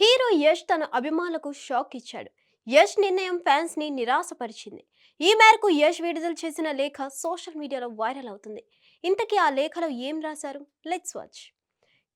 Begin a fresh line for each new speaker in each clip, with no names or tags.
Hero Yash తన అభిమానులకు shock ఇచ్చాడు. యష్ నిర్ణయం ఫ్యాన్స్ ని నిరాశపరిచింది. ఈ మేరకు యష్ విడుదల చేసిన లేఖ సోషల్ మీడియాలో వైరల్ అవుతుంది. ఇంతకీ ఆ లేఖలో ఏం రాశారు? Let's watch.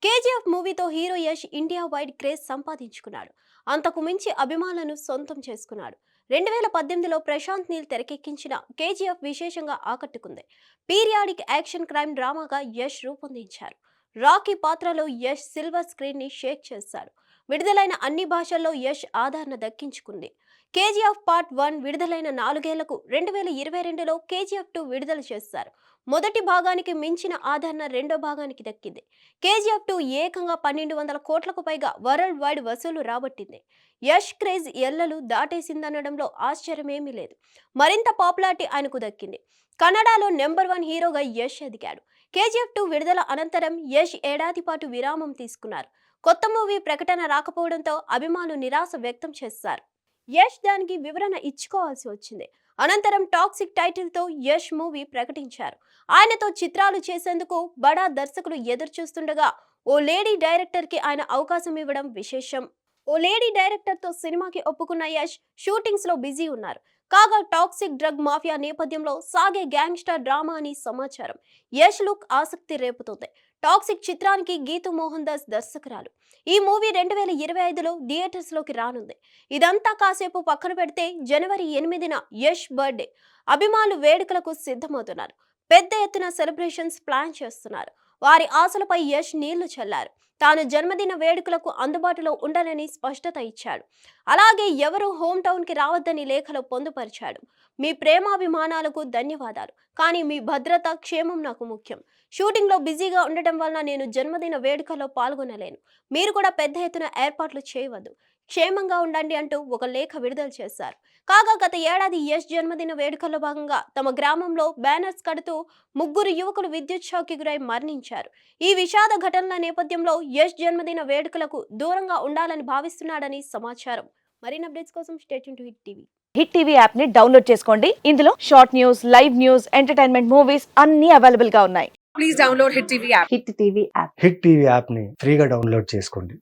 కేజీఎఫ్ మూవీతో hero Yash India wide craze సంపాదించుకున్నాడు. అంతకు మించి అభిమానులను సొంతం చేసుకున్నాడు. 2018లో ప్రశాంత్ నీల్ తెరకెక్కించిన కేజీఎఫ్ విశేషంగా ఆకట్టుకుంది. పీరియాడిక్ యాక్షన్ క్రైమ్ డ్రామాగా యష్ రూపొందించారు. రాకీ పాత్రలో యష్ సిల్వర్ స్క్రీన్ ని షేక్ చేశాడు. విడుదలైన అన్ని భాషల్లో యష్ ఆదరణ దక్కించుకుంది. కేజీఎఫ్ పార్ట్ 1 విడుదలైన 4 ఏళ్లకు 2022లో కేజీఎఫ్ 2 విడుదల చేశారు. మొదటి భాగానికి మించిన ఆదరణ రెండో భాగానికి దక్కింది. కేజీఎఫ్ 2 ఏకంగా 1200 కోట్లకు పైగా వరల్డ్ వైడ్ వసూలు రాబట్టింది. యష్ క్రేజ్ ఎల్లలు దాటేసిందనడంలో ఆశ్చర్యమేమీ లేదు. మరింత పాపులారిటీ ఆయనకు దక్కింది. కన్నడలో నెంబర్ 1 హీరోగా యష్ ఎదిగాడు. కేజీఎఫ్ 2 విడుదల అనంతరం యష్ ఏడాది పాటు విరామం తీసుకున్నారు. కొత్త మూవీ ప్రకటన రాకపోవడంతో అభిమానులు నిరాశ వ్యక్తం చేశారు. యష్ దానికి వివరణ ఇచ్చుకోవాల్సి వచ్చింది. అనంతరం టాక్సిక్ టైటిల్ తో యష్ మూవీ ప్రకటించారు. ఆయనతో చిత్రాలు చేసేందుకు బడా దర్శకులు ఎదురు చూస్తుండగా ఓ లేడీ డైరెక్టర్ కి ఆయన అవకాశం ఇవ్వడం విశేషం. ఓ లేడీ డైరెక్టర్ తో సినిమాకి ఒప్పుకున్న యష్ షూటింగ్స్ లో బిజీ ఉన్నారు. కాగా టాక్సిక్ డ్రగ్ మాఫియా నేపథ్యంలో సాగే గ్యాంగ్స్టర్ డ్రామా అని సమాచారం. యష్ లుక్ ఆసక్తి రేపుతుంది. టాక్సిక్ చిత్రానికి గీతూ మోహన్ దాస్ దర్శకురాలు. ఈ మూవీ 2025లో థియేటర్స్ లోకి రానుంది. ఇదంతా కాసేపు పక్కన పెడితే జనవరి 8న యష్ బర్త్డే. అభిమానులు వేడుకలకు సిద్ధమవుతున్నారు. పెద్ద ఎత్తున సెలబ్రేషన్స్ ప్లాన్ చేస్తున్నారు. వారి ఆశలపై యష్ నీళ్లు చల్లారు. తాను జన్మదిన వేడుకలకు అందుబాటులో ఉండనని స్పష్టత ఇచ్చాడు. అలాగే ఎవరు హోమ్ టౌన్ కి రావద్దని లేఖలో పొందుపరిచాడు. మీ ప్రేమాభిమానాలకు ధన్యవాదాలు, కానీ మీ భద్రత క్షేమం నాకు ముఖ్యం. షూటింగ్ లో బిజీగా ఉండటం వలన నేను జన్మదిన వేడుకలో పాల్గొనలేను. మీరు కూడా పెద్ద ఎత్తున ఏర్పాట్లు చేయవద్దు. క్షేమంగా ఉండండి అంటూ ఒక లేఖ విడుదల చేశారు. కాగా గత ఏడాది యష్ జన్మదిన వేడుకల్లో భాగంగా తమ గ్రామంలో బ్యానర్స్ కడుతూ 3 యువకులు విద్యుత్ షాక్కి గురై మరణించారు. ఈ విషాద ఘటనల నేపథ్యంలో యష్ జన్మదిన వేడుకలకు దూరంగా ఉండాలని భావిస్తున్నాడని సమాచారం. మరిన్ని అప్డేట్స్ కోసం stay tune to hit TV.
Hit TV app ని డౌన్లోడ్ చేసుకోండి. ఇందులో short news, live news, entertainment movies అన్ని అవైలబుల్ గా ఉన్నాయి.
Please download Hit TV app.
Hit TV app.
Hit TV యాప్ని ఫ్రీగా డౌన్లోడ్ చేసుకోండి.